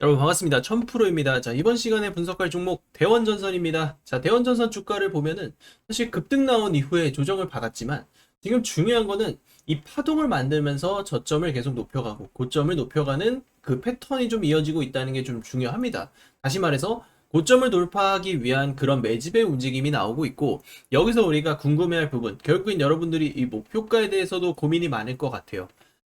여러분 반갑습니다. 1000%입니다. 자, 이번 시간에 분석할 종목 대원전선입니다. 자, 대원전선 주가를 보면은 사실 급등 나온 이후에 조정을 받았지만 지금 중요한 거는 이 파동을 만들면서 저점을 계속 높여가고 고점을 높여가는 그 패턴이 좀 이어지고 있다는 게 좀 중요합니다. 다시 말해서 고점을 돌파하기 위한 그런 매집의 움직임이 나오고 있고, 여기서 우리가 궁금해할 부분, 결국엔 여러분들이 이 목표가에 대해서도 고민이 많을 것 같아요.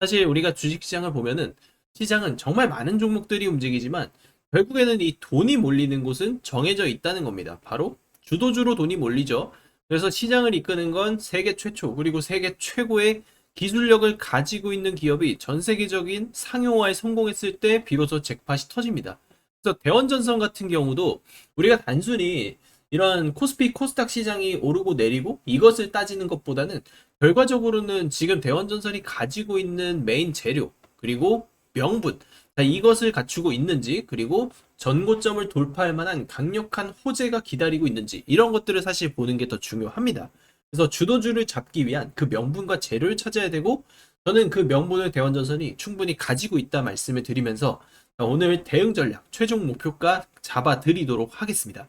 사실 우리가 주식시장을 보면은 시장은 정말 많은 종목들이 움직이지만 결국에는 이 돈이 몰리는 곳은 정해져 있다는 겁니다. 바로 주도주로 돈이 몰리죠. 그래서 시장을 이끄는 건 세계 최초 그리고 세계 최고의 기술력을 가지고 있는 기업이 전 세계적인 상용화에 성공했을 때 비로소 잭팟이 터집니다. 그래서 대원전선 같은 경우도 우리가 단순히 이런 코스피 코스닥 시장이 오르고 내리고 이것을 따지는 것보다는 결과적으로는 지금 대원전선이 가지고 있는 메인 재료 그리고 명분, 이것을 갖추고 있는지, 그리고 전고점을 돌파할 만한 강력한 호재가 기다리고 있는지, 이런 것들을 사실 보는 게 더 중요합니다. 그래서 주도주를 잡기 위한 그 명분과 재료를 찾아야 되고, 저는 그 명분을 대원전선이 충분히 가지고 있다 말씀을 드리면서 오늘 대응 전략, 최종 목표가 잡아드리도록 하겠습니다.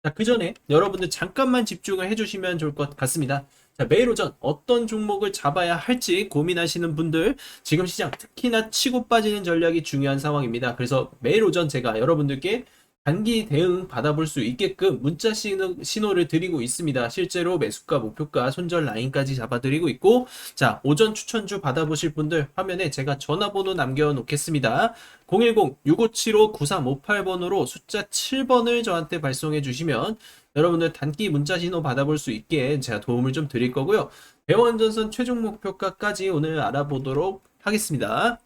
자, 그 전에 여러분들 잠깐만 집중을 해주시면 좋을 것 같습니다. 자, 매일 오전 어떤 종목을 잡아야 할지 고민하시는 분들, 지금 시장 특히나 치고 빠지는 전략이 중요한 상황입니다. 그래서 매일 오전 제가 여러분들께 단기 대응 받아볼 수 있게끔 문자 신호를 드리고 있습니다. 실제로 매수가, 목표가, 손절 라인까지 잡아드리고 있고, 자, 오전 추천주 받아보실 분들 화면에 제가 전화번호 남겨놓겠습니다. 010-6575-9358번으로 숫자 7번을 저한테 발송해 주시면 여러분들 단기 문자 신호 받아볼 수 있게 제가 도움을 좀 드릴 거고요. 대원전선 최종 목표가까지 오늘 알아보도록 하겠습니다.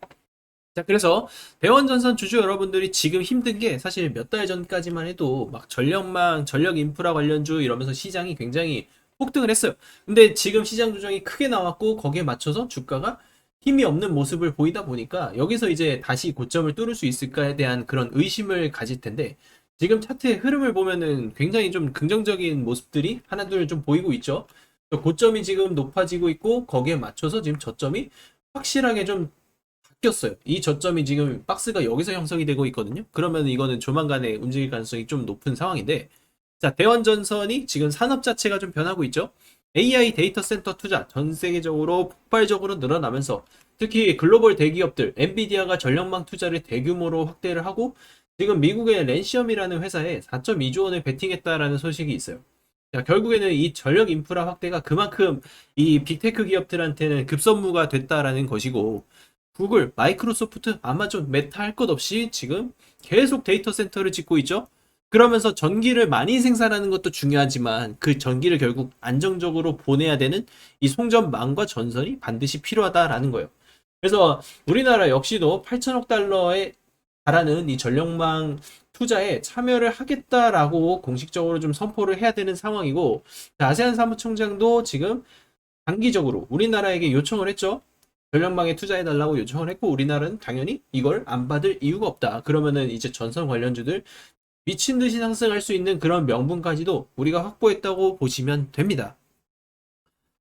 자, 그래서 대원전선 주주 여러분들이 지금 힘든 게 사실 몇 달 전까지만 해도 막 전력망, 전력 인프라 관련주 이러면서 시장이 굉장히 폭등을 했어요. 근데 지금 시장 조정이 크게 나왔고 거기에 맞춰서 주가가 힘이 없는 모습을 보이다 보니까 여기서 이제 다시 고점을 뚫을 수 있을까에 대한 그런 의심을 가질 텐데, 지금 차트의 흐름을 보면은 굉장히 좀 긍정적인 모습들이 하나둘 좀 보이고 있죠. 고점이 지금 높아지고 있고 거기에 맞춰서 지금 저점이 확실하게 좀 바뀌었어요. 이 저점이 지금 박스가 여기서 형성이 되고 있거든요. 그러면 이거는 조만간에 움직일 가능성이 좀 높은 상황인데, 자, 대원전선이 지금 산업 자체가 좀 변하고 있죠. AI 데이터 센터 투자 전 세계적으로 폭발적으로 늘어나면서 특히 글로벌 대기업들 엔비디아가 전력망 투자를 대규모로 확대를 하고 지금 미국의 랜시엄이라는 회사에 4.2조 원을 베팅했다라는 소식이 있어요. 자, 결국에는 이 전력 인프라 확대가 그만큼 이 빅테크 기업들한테는 급선무가 됐다라는 것이고, 구글, 마이크로소프트, 아마존, 메타 할 것 없이 지금 계속 데이터 센터를 짓고 있죠. 그러면서 전기를 많이 생산하는 것도 중요하지만 그 전기를 결국 안정적으로 보내야 되는 이 송전망과 전선이 반드시 필요하다라는 거예요. 그래서 우리나라 역시도 8천억 달러에 달하는 이 전력망 투자에 참여를 하겠다라고 공식적으로 좀 선포를 해야 되는 상황이고, 아세안 사무총장도 지금 단기적으로 우리나라에게 요청을 했죠. 전력망에 투자해달라고 요청을 했고 우리나라는 당연히 이걸 안 받을 이유가 없다. 그러면은 이제 전선 관련주들 미친 듯이 상승할 수 있는 그런 명분까지도 우리가 확보했다고 보시면 됩니다.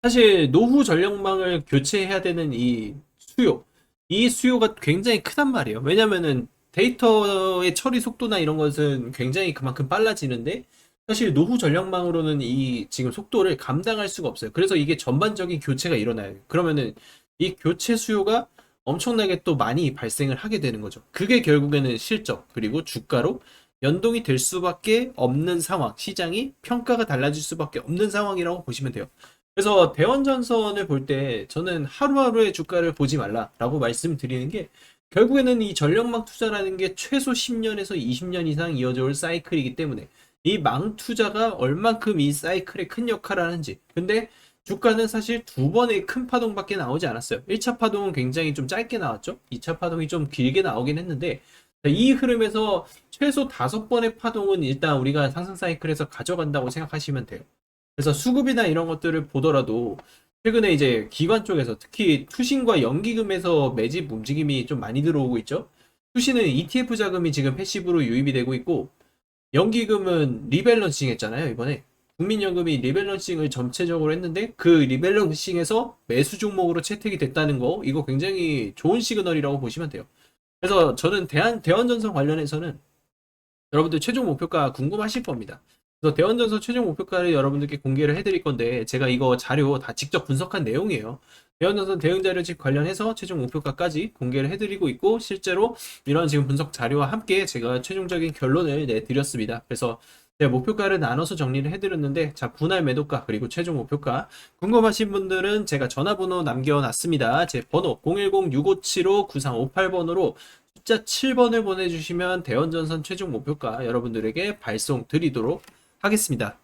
사실 노후 전력망을 교체해야 되는 이 수요가 굉장히 크단 말이에요. 왜냐면은 데이터의 처리 속도나 이런 것은 굉장히 그만큼 빨라지는데 사실 노후 전력망으로는 이 지금 속도를 감당할 수가 없어요. 그래서 이게 전반적인 교체가 일어나요. 그러면은 이 교체 수요가 엄청나게 또 많이 발생을 하게 되는 거죠. 그게 결국에는 실적 그리고 주가로 연동이 될 수밖에 없는 상황, 시장이 평가가 달라질 수밖에 없는 상황이라고 보시면 돼요. 그래서 대원전선을 볼 때 저는 하루하루의 주가를 보지 말라라고 말씀드리는 게, 결국에는 이 전력망 투자라는 게 최소 10년에서 20년 이상 이어져 올 사이클이기 때문에 이 망 투자가 얼만큼 이 사이클에 큰 역할을 하는지. 근데 주가는 사실 두 번의 큰 파동밖에 나오지 않았어요. 1차 파동은 굉장히 좀 짧게 나왔죠. 2차 파동이 좀 길게 나오긴 했는데, 이 흐름에서 최소 5번의 파동은 일단 우리가 상승 사이클에서 가져간다고 생각하시면 돼요. 그래서 수급이나 이런 것들을 보더라도 최근에 이제 기관 쪽에서 특히 투신과 연기금에서 매집 움직임이 좀 많이 들어오고 있죠. 투신은 ETF 자금이 지금 패시브로 유입이 되고 있고, 연기금은 리밸런싱 했잖아요, 이번에. 국민연금이 리밸런싱을 전체적으로 했는데 그 리밸런싱에서 매수 종목으로 채택이 됐다는 거, 이거 굉장히 좋은 시그널이라고 보시면 돼요. 그래서 저는 대원전선 관련해서는 여러분들 최종 목표가 궁금하실 겁니다. 그래서 대원전선 최종 목표가를 여러분들께 공개를 해드릴 건데, 제가 이거 자료 다 직접 분석한 내용이에요. 대원전선 대응 자료집 관련해서 최종 목표가까지 공개를 해드리고 있고, 실제로 이런 지금 분석 자료와 함께 제가 최종적인 결론을 내드렸습니다. 그래서 제가 목표가를 나눠서 정리를 해드렸는데, 자, 분할 매도가 그리고 최종 목표가 궁금하신 분들은 제가 전화번호 남겨놨습니다. 제 번호 010-6575-9358번으로 숫자 7번을 보내주시면 대원전선 최종 목표가 여러분들에게 발송 드리도록 하겠습니다.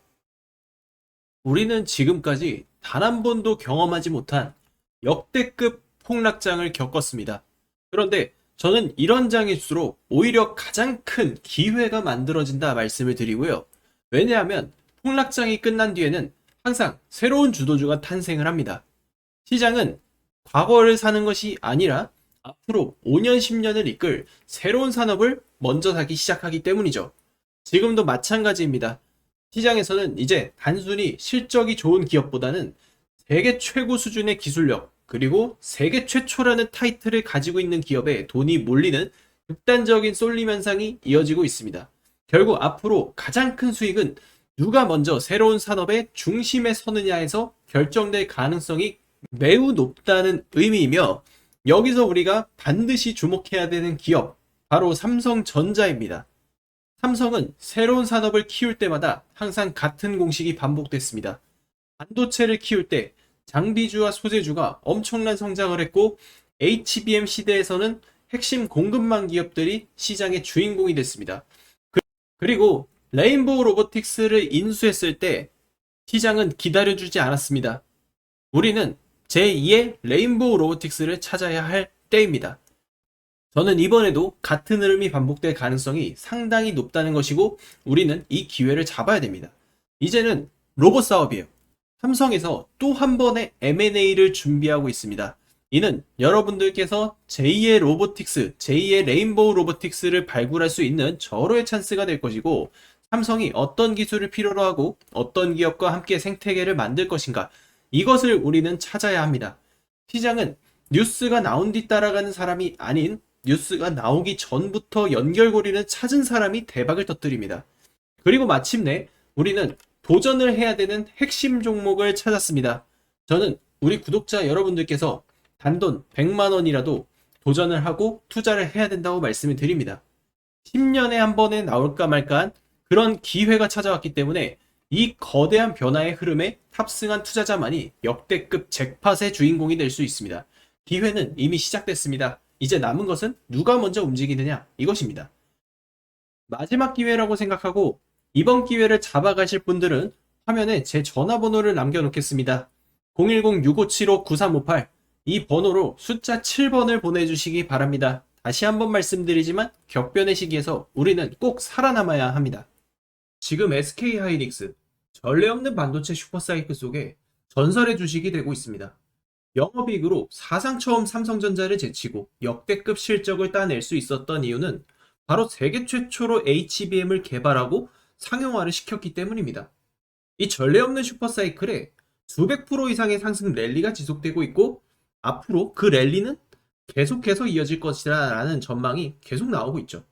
우리는 지금까지 단 한 번도 경험하지 못한 역대급 폭락장을 겪었습니다. 그런데 저는 이런 장일수록 오히려 가장 큰 기회가 만들어진다 말씀을 드리고요. 왜냐하면 폭락장이 끝난 뒤에는 항상 새로운 주도주가 탄생을 합니다. 시장은 과거를 사는 것이 아니라 앞으로 5년, 10년을 이끌 새로운 산업을 먼저 사기 시작하기 때문이죠. 지금도 마찬가지입니다. 시장에서는 이제 단순히 실적이 좋은 기업보다는 세계 최고 수준의 기술력, 그리고 세계 최초라는 타이틀을 가지고 있는 기업에 돈이 몰리는 극단적인 쏠림 현상이 이어지고 있습니다. 결국 앞으로 가장 큰 수익은 누가 먼저 새로운 산업의 중심에 서느냐에서 결정될 가능성이 매우 높다는 의미이며, 여기서 우리가 반드시 주목해야 되는 기업, 바로 삼성전자입니다. 삼성은 새로운 산업을 키울 때마다 항상 같은 공식이 반복됐습니다. 반도체를 키울 때 장비주와 소재주가 엄청난 성장을 했고, HBM 시대에서는 핵심 공급망 기업들이 시장의 주인공이 됐습니다. 그리고 레인보우 로보틱스를 인수했을 때 시장은 기다려주지 않았습니다. 우리는 제2의 레인보우 로보틱스를 찾아야 할 때입니다. 저는 이번에도 같은 흐름이 반복될 가능성이 상당히 높다는 것이고, 우리는 이 기회를 잡아야 됩니다. 이제는 로봇 사업이에요. 삼성에서 또 한 번의 M&A를 준비하고 있습니다. 이는 여러분들께서 제2의 로보틱스, 제2의 레인보우 로보틱스를 발굴할 수 있는 절호의 찬스가 될 것이고, 삼성이 어떤 기술을 필요로 하고 어떤 기업과 함께 생태계를 만들 것인가, 이것을 우리는 찾아야 합니다. 시장은 뉴스가 나온 뒤 따라가는 사람이 아닌, 뉴스가 나오기 전부터 연결고리를 찾은 사람이 대박을 터뜨립니다. 그리고 마침내 우리는 도전을 해야 되는 핵심 종목을 찾았습니다. 저는 우리 구독자 여러분들께서 단돈 100만 원이라도 도전을 하고 투자를 해야 된다고 말씀을 드립니다. 10년에 한 번에 나올까 말까한 그런 기회가 찾아왔기 때문에 이 거대한 변화의 흐름에 탑승한 투자자만이 역대급 잭팟의 주인공이 될 수 있습니다. 기회는 이미 시작됐습니다. 이제 남은 것은 누가 먼저 움직이느냐, 이것입니다. 마지막 기회라고 생각하고 이번 기회를 잡아가실 분들은 화면에 제 전화번호를 남겨놓겠습니다. 010-6575-9358, 이 번호로 숫자 7번을 보내주시기 바랍니다. 다시 한번 말씀드리지만 격변의 시기에서 우리는 꼭 살아남아야 합니다. 지금 SK하이닉스, 전례 없는 반도체 슈퍼사이클 속에 전설의 주식이 되고 있습니다. 영업이익으로 사상 처음 삼성전자를 제치고 역대급 실적을 따낼 수 있었던 이유는 바로 세계 최초로 HBM을 개발하고 상용화를 시켰기 때문입니다. 이 전례 없는 슈퍼사이클에 수백 프로 이상의 상승 랠리가 지속되고 있고, 앞으로 그 랠리는 계속해서 이어질 것이라는 전망이 계속 나오고 있죠.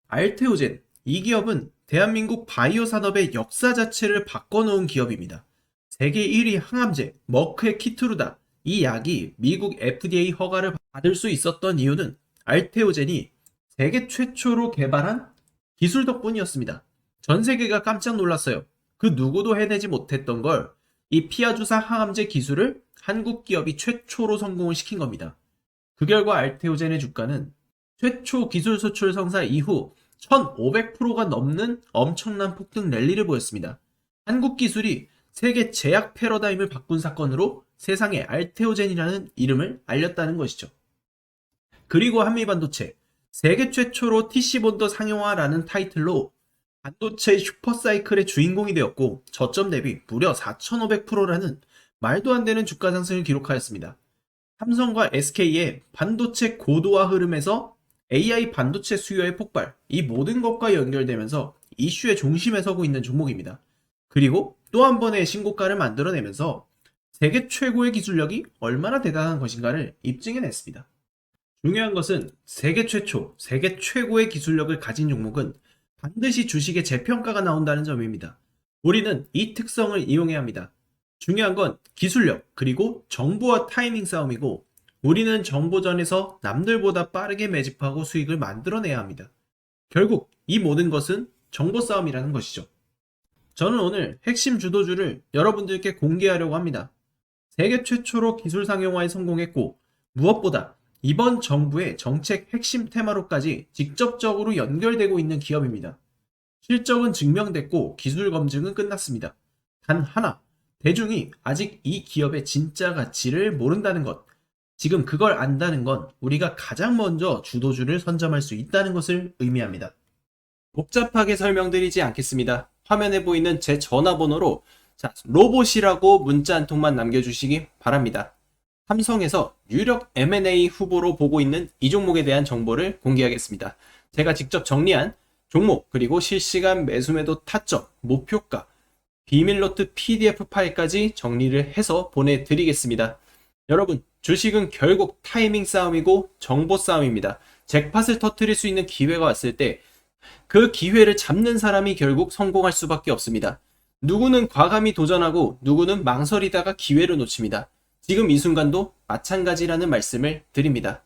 알테오젠, 이 기업은 대한민국 바이오 산업의 역사 자체를 바꿔놓은 기업입니다. 세계 1위 항암제 머크의 키트루다, 이 약이 미국 FDA 허가를 받을 수 있었던 이유는 알테오젠이 세계 최초로 개발한 기술 덕분이었습니다. 전 세계가 깜짝 놀랐어요. 그 누구도 해내지 못했던 걸, 이 피아주사 항암제 기술을 한국 기업이 최초로 성공을 시킨 겁니다. 그 결과 알테오젠의 주가는 최초 기술 수출 성사 이후 1500%가 넘는 엄청난 폭등 랠리를 보였습니다. 한국 기술이 세계 제약 패러다임을 바꾼 사건으로 세상에 알테오젠이라는 이름을 알렸다는 것이죠. 그리고 한미반도체, 세계 최초로 TC본더 상용화라는 타이틀로 반도체 슈퍼사이클의 주인공이 되었고, 저점 대비 무려 4500%라는 말도 안 되는 주가 상승을 기록하였습니다. 삼성과 SK의 반도체 고도화 흐름에서 AI 반도체 수요의 폭발, 이 모든 것과 연결되면서 이슈의 중심에 서고 있는 종목입니다. 그리고 또 한 번의 신고가를 만들어내면서 세계 최고의 기술력이 얼마나 대단한 것인가를 입증해냈습니다. 중요한 것은 세계 최초, 세계 최고의 기술력을 가진 종목은 반드시 주식의 재평가가 나온다는 점입니다. 우리는 이 특성을 이용해야 합니다. 중요한 건 기술력, 그리고 정보와 타이밍 싸움이고, 우리는 정보전에서 남들보다 빠르게 매집하고 수익을 만들어내야 합니다. 결국 이 모든 것은 정보 싸움이라는 것이죠. 저는 오늘 핵심 주도주를 여러분들께 공개하려고 합니다. 세계 최초로 기술 상용화에 성공했고, 무엇보다 이번 정부의 정책 핵심 테마로까지 직접적으로 연결되고 있는 기업입니다. 실적은 증명됐고 기술 검증은 끝났습니다. 단 하나, 대중이 아직 이 기업의 진짜 가치를 모른다는 것. 지금 그걸 안다는 건 우리가 가장 먼저 주도주를 선점할 수 있다는 것을 의미합니다. 복잡하게 설명드리지 않겠습니다. 화면에 보이는 제 전화번호로 로봇이라고 문자 한 통만 남겨주시기 바랍니다. 삼성에서 유력 M&A 후보로 보고 있는 이 종목에 대한 정보를 공개하겠습니다. 제가 직접 정리한 종목, 그리고 실시간 매수매도 타점, 목표가, 비밀노트 PDF 파일까지 정리를 해서 보내드리겠습니다. 여러분, 주식은 결국 타이밍 싸움이고 정보 싸움입니다. 잭팟을 터뜨릴 수 있는 기회가 왔을 때 그 기회를 잡는 사람이 결국 성공할 수밖에 없습니다. 누구는 과감히 도전하고 누구는 망설이다가 기회를 놓칩니다. 지금 이 순간도 마찬가지라는 말씀을 드립니다.